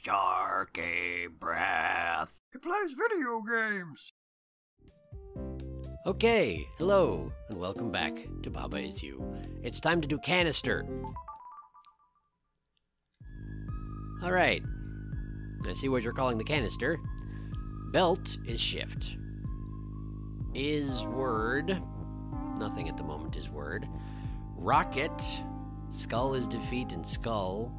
SharkyBreath. He plays video games. Okay, hello, and welcome back to Baba Is You. It's time to do canister. Alright, I see what you're calling the canister. Belt is shift. Is word. Nothing at the moment is word. Rocket. Skull is defeat and skull.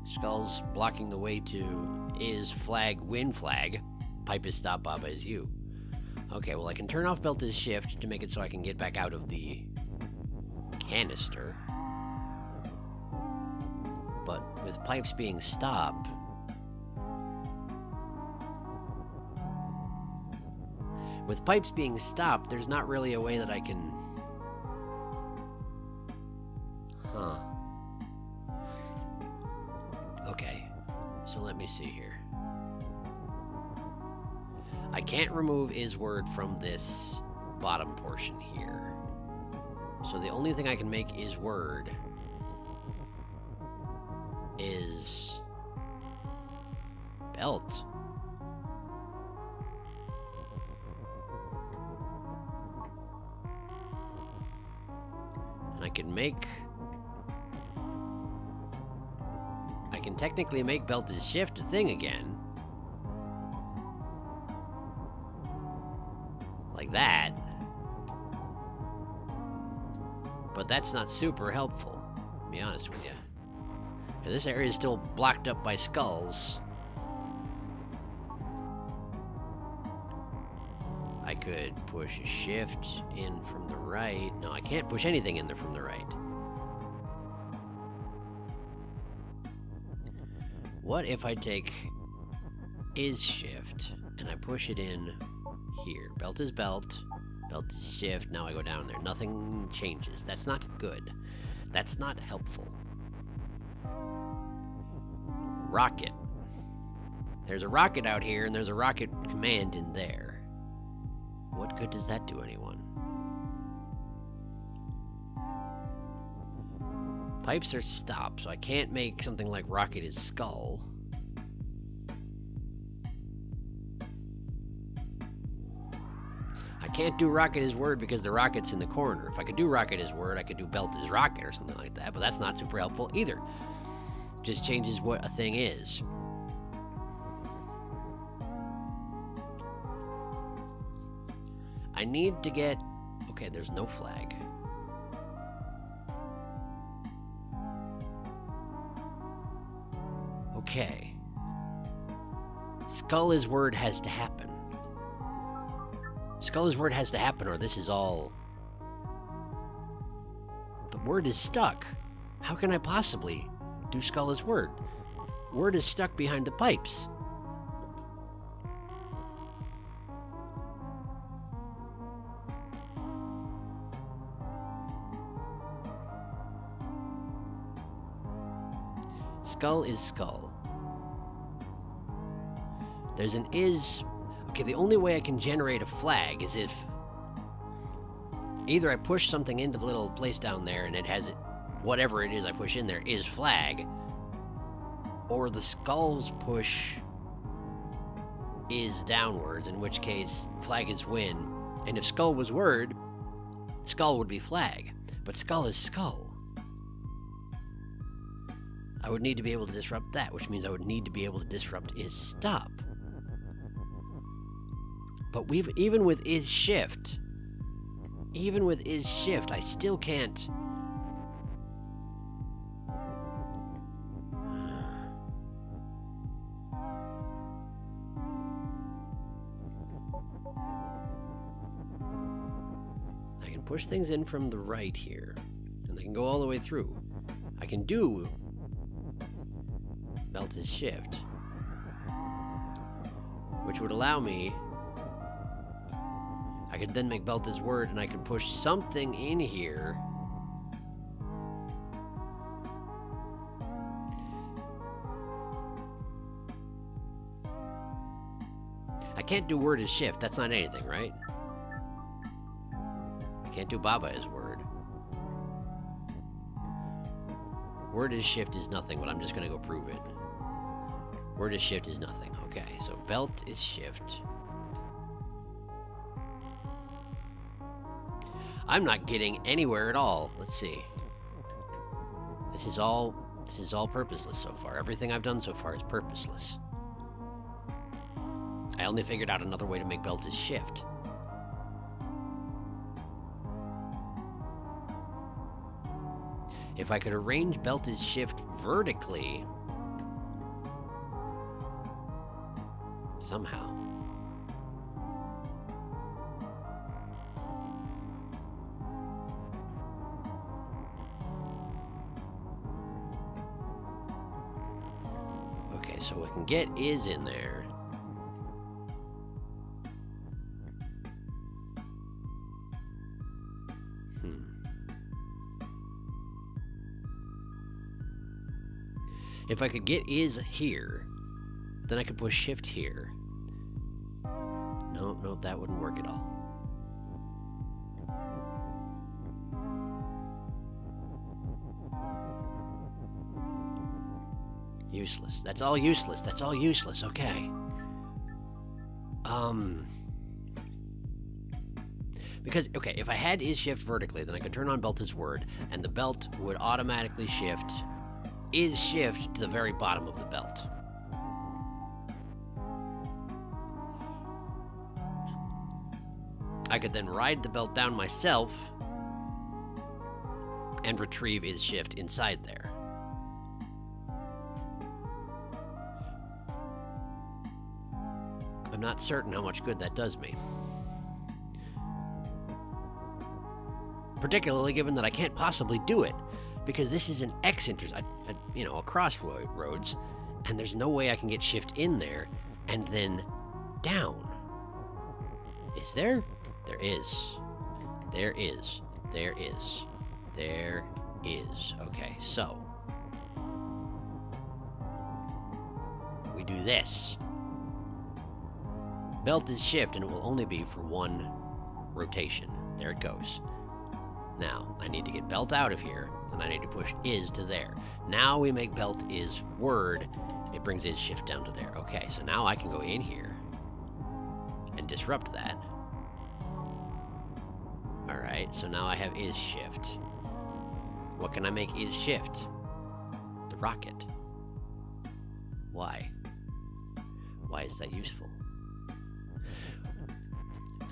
Skull's blocking the way to is flag, win flag. Pipe is stop, Baba is you. Okay, well I can turn off belt is shift to make it so I can get back out of the canister. But with pipes being stop, there's not really a way that I can... Okay, so let me see here. I can't remove is word from this bottom portion here. So the only thing I can make is word is belt. And I can technically make belt is shift a thing again. Like that. But that's not super helpful, to be honest with you. This area is still blocked up by skulls. I could push a shift in from the right. No, I can't push anything in there from the right. What if I take is shift and I push it in here? Belt is belt, belt is shift, now I go down there. Nothing changes. That's not good. That's not helpful. Rocket. There's a rocket out here and there's a rocket command in there. What good does that do anyone? Pipes are stop, so I can't make something like rocket is skull. I can't do rocket is word because the rocket's in the corner. If I could do rocket is word, I could do belt is rocket or something like that, but that's not super helpful either. Just changes what a thing is. I need to get... Okay, there's no flag. Okay. Skull is word has to happen. Skull is word has to happen or this is all... But word is stuck. How can I possibly do skull is word? Word is stuck behind the pipes. Skull is skull. There's an is... Okay, the only way I can generate a flag is if... Either I push something into the little place down there and it has it... Whatever it is I push in there is flag. Or the skull's push is downwards, in which case flag is win. And if skull was word, skull would be flag. But skull is skull. I would need to be able to disrupt that, which means I would need to be able to disrupt is stop. But even with is shift, I still can't. I can push things in from the right here, and they can go all the way through. I can do belt is shift, which would allow me... I could then make belt is word, and I could push something in here. I can't do word as shift. That's not anything, right? I can't do Baba as word. Word is shift is nothing, but I'm just going to go prove it. Word is shift is nothing. Okay, so belt is shift. I'm not getting anywhere at all. Let's see. This is all purposeless so far. Everything I've done so far is purposeless. I only figured out another way to make belt is shift. If I could arrange belt is shift vertically somehow. Okay, so we can get is in there. If I could get is here, then I could push shift here. Nope, that wouldn't work at all. Useless. That's all useless. That's all useless. Okay. Because, okay, if I had is shift vertically, then I could turn on belt as word, and the belt would automatically shift is shift to the very bottom of the belt. I could then ride the belt down myself and retrieve is shift inside there. I'm not certain how much good that does me. Particularly given that I can't possibly do it, because this is an X you know, a crossroads, and there's no way I can get shift in there and then down. Is there? There is. There is. There is. There is. Okay, so we do this. Belt is shift, and it will only be for one rotation. There it goes. Now, I need to get belt out of here, and I need to push is to there. Now we make belt is word. It brings is shift down to there. Okay, so now I can go in here and disrupt that. Alright, so now I have is shift. What can I make is shift? The rocket. Why? Why is that useful?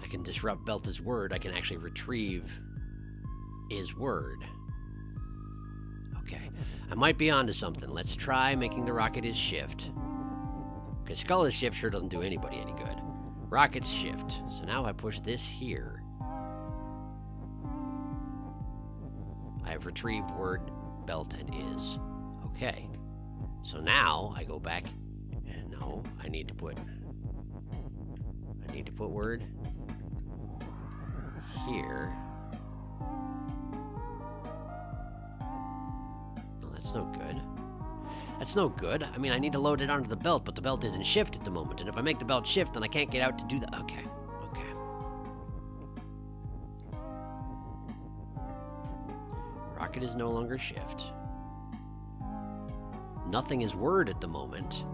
I can disrupt belt as word. I can actually retrieve is word. Okay, I might be onto something. Let's try making the rocket is shift. Because skull is shift sure doesn't do anybody any good. Rocket's shift. So now I push this here. I have retrieved word, belt, and is. Okay. So now I go back. No, I need to put word here. That's no good. That's no good. I mean, I need to load it onto the belt, but the belt isn't shift at the moment. And if I make the belt shift, then I can't get out to do that. Okay. Okay. Rocket is no longer shift. Nothing is word at the moment.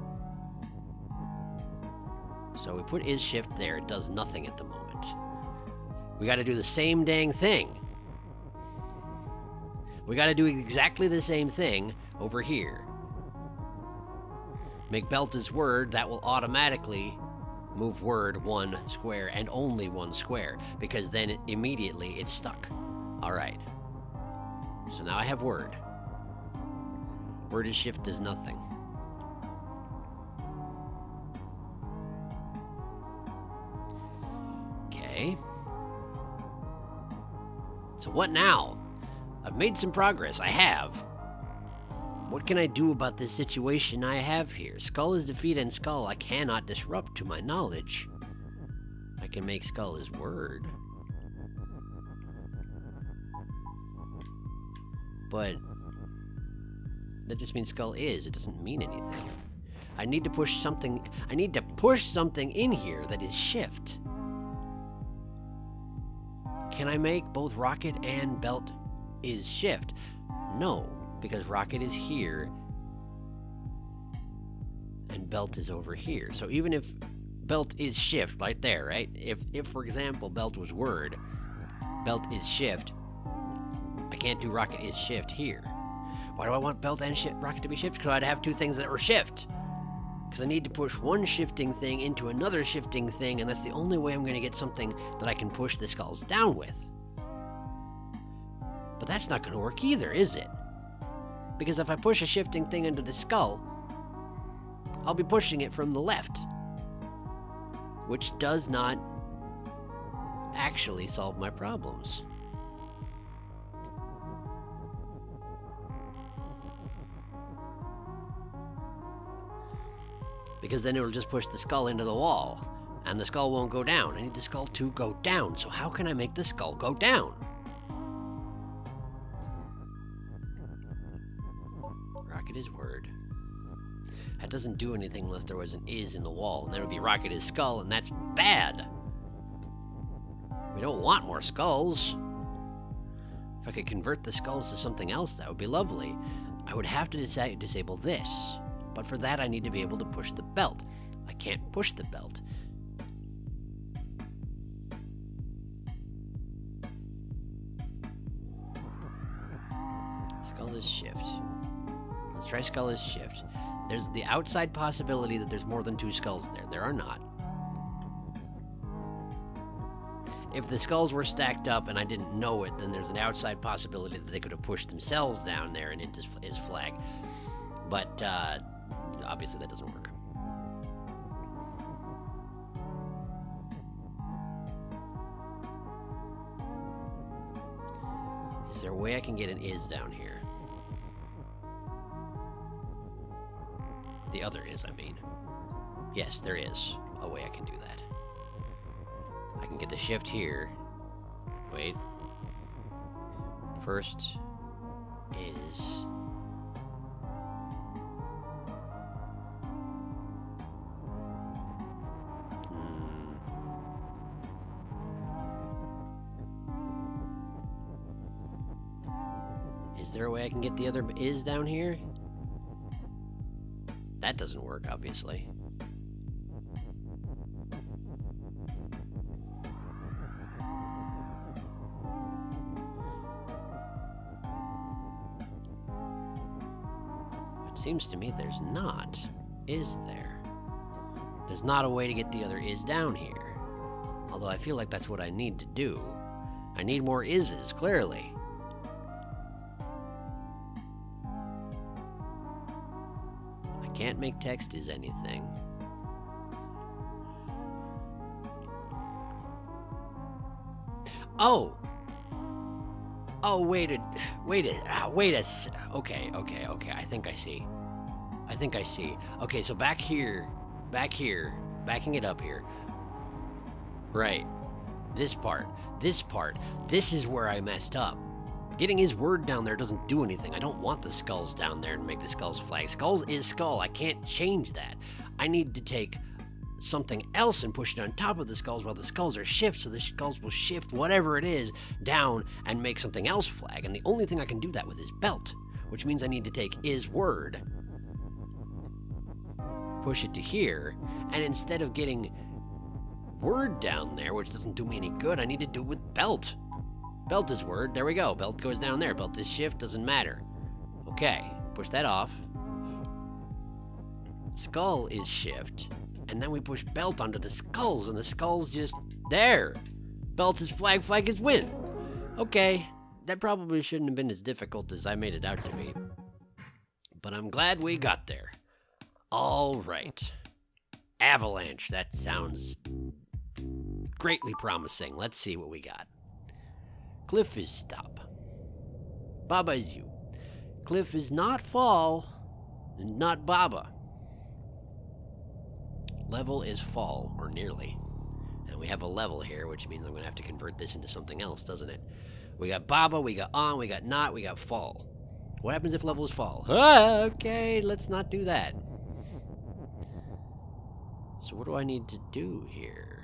So we put is shift there. It does nothing at the moment. We got to do the same dang thing. We got to do exactly the same thing over here. Make belt as word, that will automatically move word one square and only one square, because then immediately it's stuck. Alright. So now I have word. Word is shift does nothing. Okay. So what now? I've made some progress. I have. What can I do about this situation I have here? Skull is defeat and skull I cannot disrupt to my knowledge. I can make skull as word. But that just means skull is. It doesn't mean anything. I need to push something. I need to push something in here that is shift. Can I make both rocket and belt is shift? No, because rocket is here and belt is over here. So even if belt is shift right there, right? If for example belt was word, belt is shift, I can't do rocket is shift here. Why do I want belt and rocket to be shift? Because I'd have two things that were shift. Because I need to push one shifting thing into another shifting thing, and that's the only way I'm going to get something that I can push the skulls down with. But that's not going to work either, is it? Because if I push a shifting thing into the skull, I'll be pushing it from the left, which does not actually solve my problems. Because then it'll just push the skull into the wall, and the skull won't go down. I need the skull to go down, so how can I make the skull go down? Rocket is word. That doesn't do anything unless there was an is in the wall, and then it would be rocket is skull, and that's bad. We don't want more skulls. If I could convert the skulls to something else, that would be lovely. I would have to disable this. But for that, I need to be able to push the belt. I can't push the belt. Skull is shift. Let's try skull is shift. There's the outside possibility that there's more than two skulls there. There are not. If the skulls were stacked up and I didn't know it, then there's an outside possibility that they could have pushed themselves down there and into his flag. But, obviously that doesn't work. Is there a way I can get an is down here? The other is, I mean. Yes, there is a way I can do that. I can get the shift here. Wait. First is... Is there a way I can get the other is down here? That doesn't work, obviously. It seems to me there's not. Is there? There's not a way to get the other is down here. Although I feel like that's what I need to do. I need more is's, clearly. Can't make text is anything. Oh! Oh, okay, I think I see. Okay, so back here, backing it up here. Right. This part, this is where I messed up. Getting his word down there doesn't do anything. I don't want the skulls down there to make the skulls flag. Skulls is skull. I can't change that. I need to take something else and push it on top of the skulls while the skulls are shift, so the skulls will shift whatever it is down and make something else flag. And the only thing I can do that with is belt, which means I need to take is word, push it to here, and instead of getting word down there, which doesn't do me any good, I need to do it with belt. Belt is word. There we go. Belt goes down there. Belt is shift. Doesn't matter. Okay. Push that off. Skull is shift. And then we push belt onto the skulls. And the skulls just... There. Belt is flag. Flag is win. Okay. That probably shouldn't have been as difficult as I made it out to be. But I'm glad we got there. All right. Avalanche. That sounds greatly promising. Let's see what we got. Cliff is stop. Baba is you. Cliff is not fall, and not Baba. Level is fall, or nearly. And we have a level here, which means I'm going to have to convert this into something else, doesn't it? We got Baba, we got on, we got not, we got fall. What happens if level is fall? Ah, okay, let's not do that. So what do I need to do here?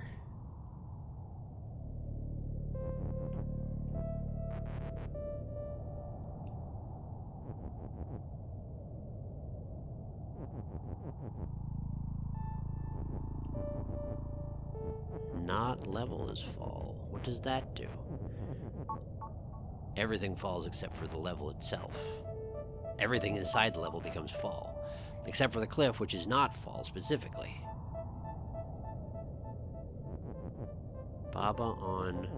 Not level is fall. What does that do? Everything falls except for the level itself. Everything inside the level becomes fall. Except for the cliff, which is not fall specifically. Baba on...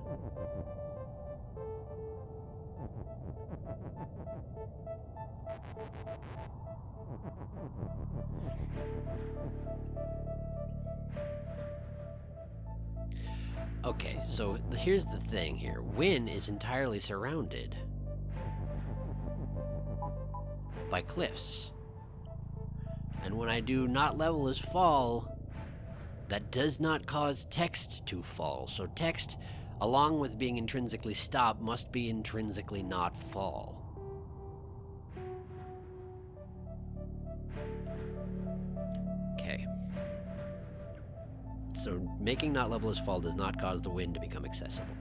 Okay, so here's the thing here. Wynn is entirely surrounded by cliffs. And when I do not level is fall, that does not cause text to fall. So text, along with being intrinsically stop, must be intrinsically not fall. Okay. So making not level is fall does not cause the wind to become accessible.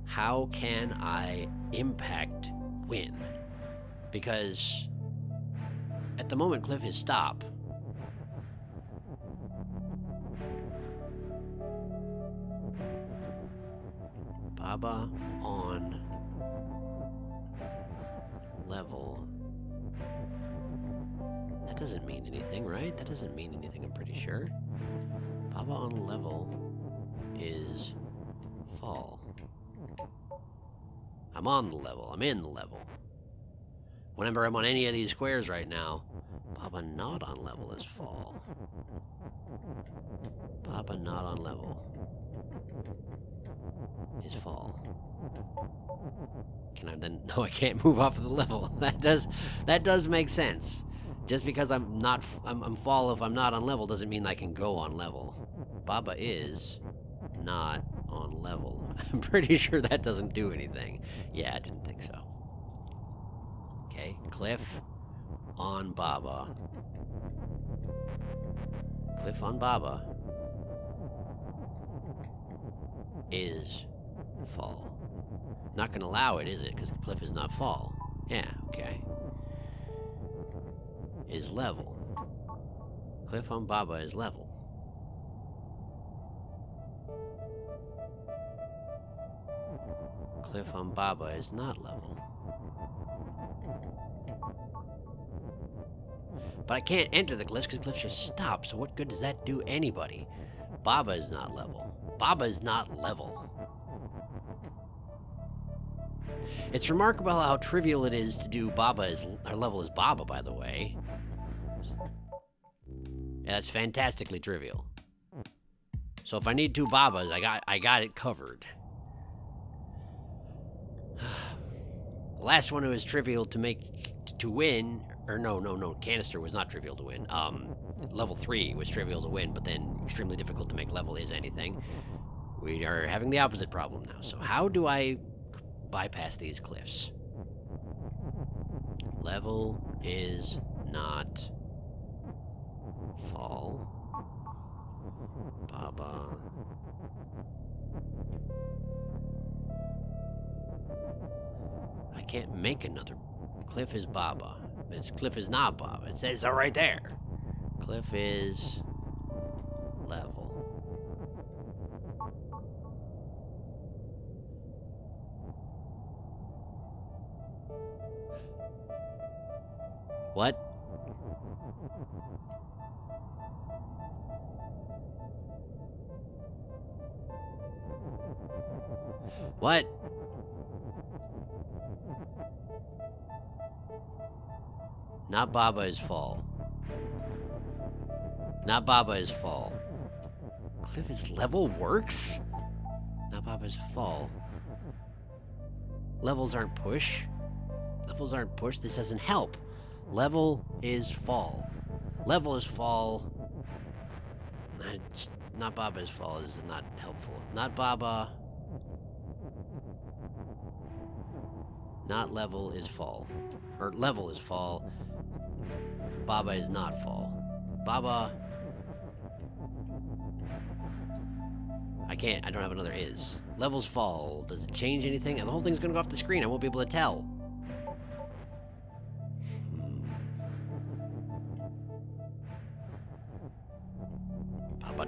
How can I impact wind? Because at the moment cliff is stop. Baba on level. That doesn't mean anything, right? That doesn't mean anything, I'm pretty sure. Baba on level is fall. I'm on the level. I'm in the level. Whenever I'm on any of these squares right now, Baba not on level is fall. Baba not on level is fall. Can I then... No, I can't move off of the level. That does make sense. Just because I'm fall if I'm not on level doesn't mean I can go on level. Baba is not on level. I'm pretty sure that doesn't do anything. Yeah, I didn't think so. Okay, cliff on Baba. Cliff on Baba is fall. Not gonna allow it, is it? Because cliff is not fall. Yeah, okay. Is level. Cliff on Baba is level. Cliff on Baba is not level. But I can't enter the cliffs because cliffs just stop, so what good does that do anybody? Baba is not level. Baba is not level. It's remarkable how trivial it is to do Baba as... Our level is Baba, by the way. Yeah, that's fantastically trivial. So if I need two Babas, I got it covered. The last one was trivial to make... to win... Or no, canister was not trivial to win. Level 3 was trivial to win, but then extremely difficult to make level is anything. We are having the opposite problem now. So how do I bypass these cliffs? Level is not fall. Baba. I can't make another. Cliff is Baba. This cliff is not Baba. It says so right there. Cliff is level. What? What? Not Baba is fall. Not Baba is fall. Cliff is level works? Not Baba is fall. Levels aren't push. Levels aren't push. This doesn't help. Level is fall. Level is fall. Not Baba is fall is not helpful. Not Baba. Not level is fall. Or level is fall. Baba is not fall. Baba... I don't have another is. Levels fall. Does it change anything? The whole thing's gonna go off the screen. I won't be able to tell.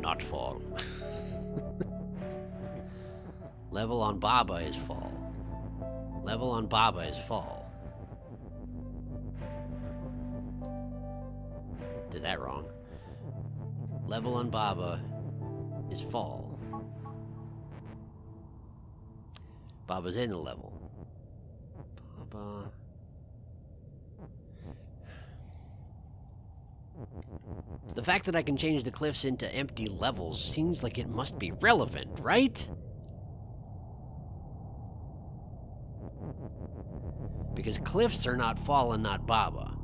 not fall. Level on Baba is fall. Level on Baba is fall. Did that wrong. Level on Baba is fall. Baba's in the level. Baba... The fact that I can change the cliffs into empty levels seems like it must be relevant, right? Because cliffs are not fall and not Baba.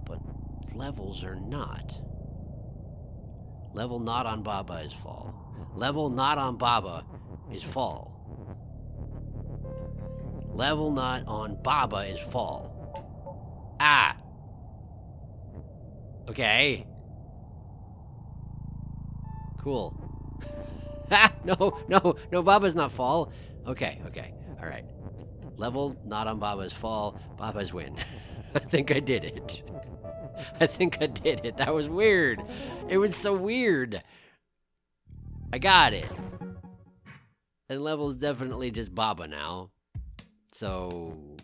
But levels are not. Level not on Baba is fall. Level not on Baba is fall. Level not on Baba is fall. Ah! Okay. Cool. Ah! No, Baba's not fall. Okay. Alright. Level not on Baba is fall. Baba's win. I think I did it. That was weird. It was so weird. I got it. And level is definitely just Baba now. So,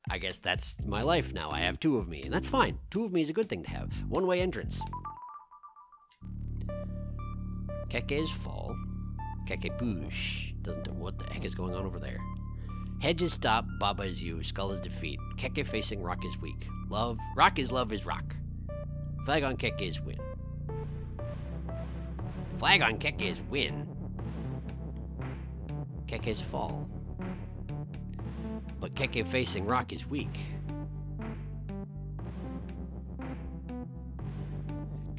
I guess that's my life now. I have two of me, and that's fine. Two of me is a good thing to have. One-way entrance. Keke is fall. Keke push. Doesn't know what the heck is going on over there. Hedge is stop. Baba is you. Skull is defeat. Keke facing rock is weak. Rock is love is rock. Flag on Keke is win. Flag on Keke is win. Keke is fall. But Keke facing rock is weak.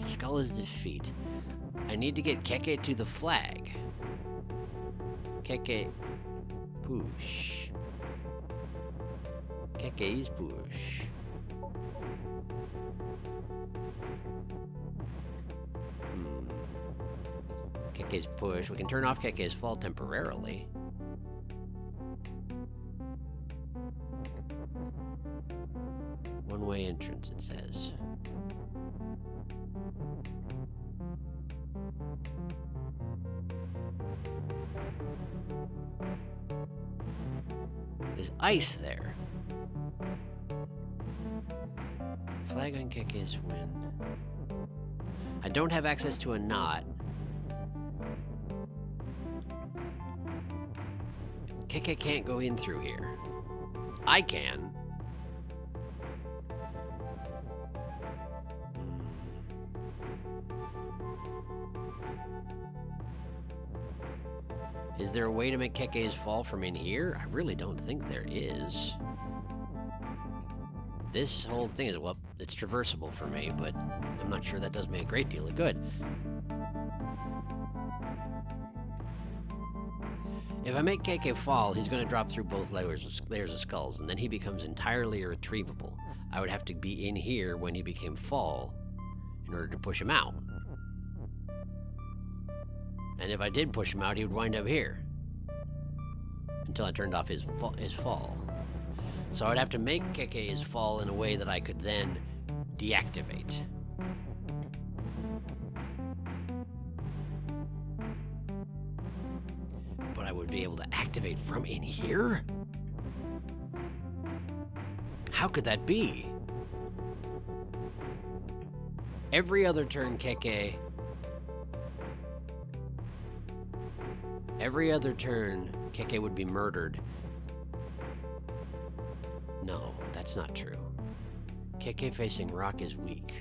Skull is defeat. I need to get Keke to the flag. Keke push. Keke is push. Keke's push. We can turn off Keke's fall temporarily. One-way entrance, it says. There's ice there. Flag on Keke's win. I don't have access to a knot. Keke can't go in through here. I can. Is there a way to make Keke's fall from in here? I really don't think there is. This whole thing is, well, it's traversable for me, but I'm not sure that does me a great deal of good. If I make Keke fall, he's going to drop through both layers of skulls, and then he becomes entirely irretrievable. I would have to be in here when he became fall in order to push him out. And if I did push him out, he would wind up here. Until I turned off his fall. So I'd have to make Keke's fall in a way that I could then deactivate. But I would be able to activate from in here? How could that be? Every other turn, Keke... Every other turn, Keke would be murdered. No, that's not true. Keke facing rock is weak.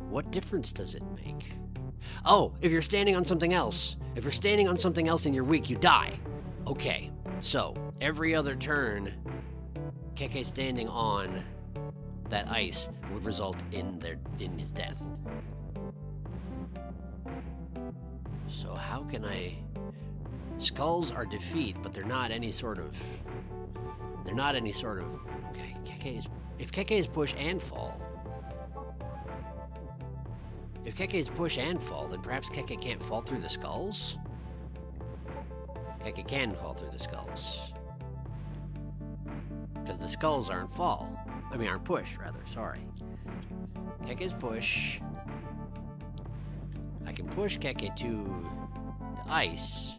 What difference does it make? Oh, if you're standing on something else. If you're standing on something else and you're weak, you die. Okay, so every other turn, Keke standing on that ice would result in his death. So how can I... Skulls are defeat, but they're not any sort of... Okay, if Keke is push and fall... If Keke is push and fall, then perhaps Keke can't fall through the skulls? Keke can fall through the skulls. Because the skulls aren't push, rather, sorry. Keke's push. I can push Keke to the ice.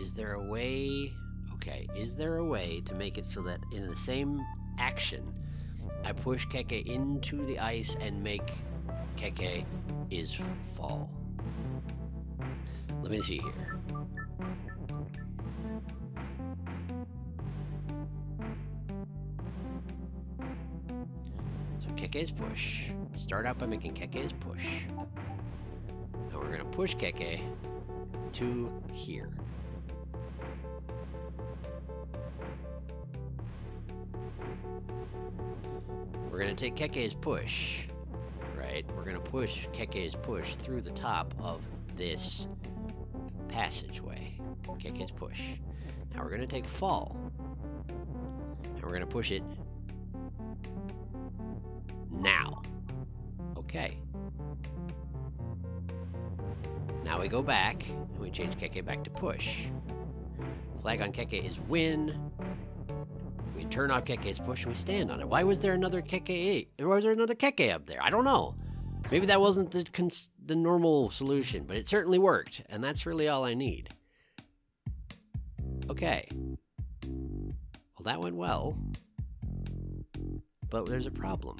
Is there a way... Okay, is there a way to make it so that in the same action, I push Keke into the ice and make Keke is fall? Let me see here. So Keke's push. Start out by making Keke's push. And we're going to push Keke to here. We're going to take Keke's push, right? We're going to push Keke's push through the top of this passageway. Keke's push. Now we're going to take fall. And we're going to push it now. Okay. Now we go back, and we change Keke back to push. Flag on Keke is win. We turn off Keke's push and we stand on it. Why was there another Keke? Why was there another Keke up there? I don't know. Maybe that wasn't the normal solution, but it certainly worked, and that's really all I need. Okay. Well, that went well, but there's a problem.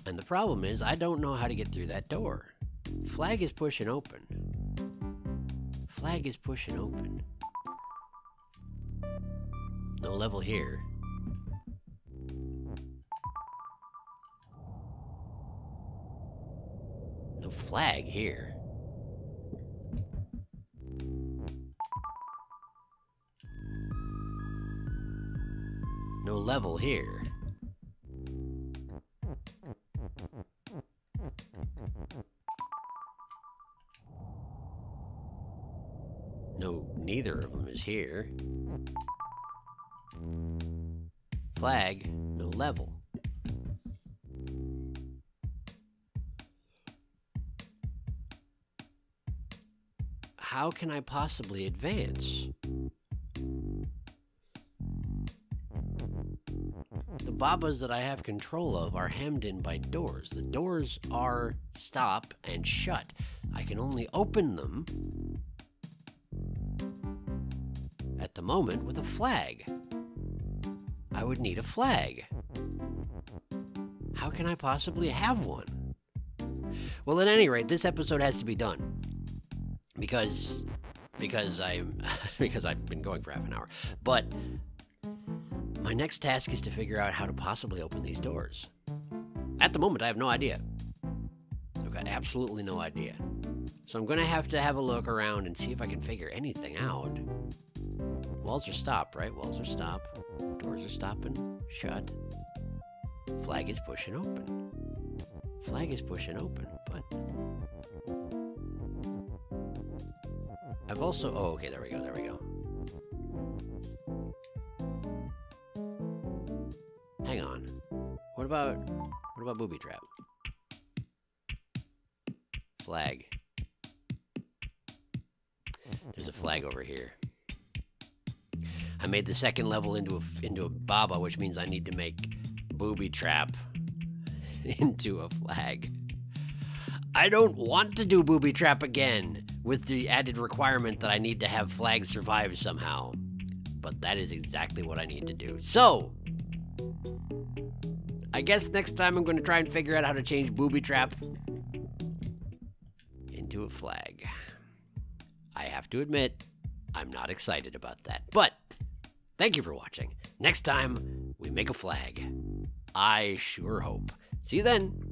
And the problem is I don't know how to get through that door. Flag is pushing open. Flag is pushing open. No level here. No flag here. No level here. No, neither of them is here. Flag, no level. How can I possibly advance? The Babas that I have control of are hemmed in by doors. The doors are stop and shut. I can only open them at the moment with a flag. I would need a flag. How can I possibly have one? Well, at any rate, this episode has to be done. Because I've been going for half an hour. But my next task is to figure out how to possibly open these doors. At the moment, I have no idea. I've got absolutely no idea. So I'm going to have a look around and see if I can figure anything out. Walls are stopped, right? Walls are stopped. Doors are stopping. Shut. Flag is pushing open. Flag is pushing open, but... I've also... Oh, okay, there we go, there we go. Hang on. What about booby trap? Flag. There's a flag over here. I made the second level into a Baba, which means I need to make booby trap into a flag. I don't want to do booby trap again with the added requirement that I need to have flags survive somehow. But that is exactly what I need to do. So, I guess next time I'm going to try and figure out how to change booby trap into a flag. I have to admit, I'm not excited about that. But, thank you for watching. Next time, we make a flag. I sure hope. See you then.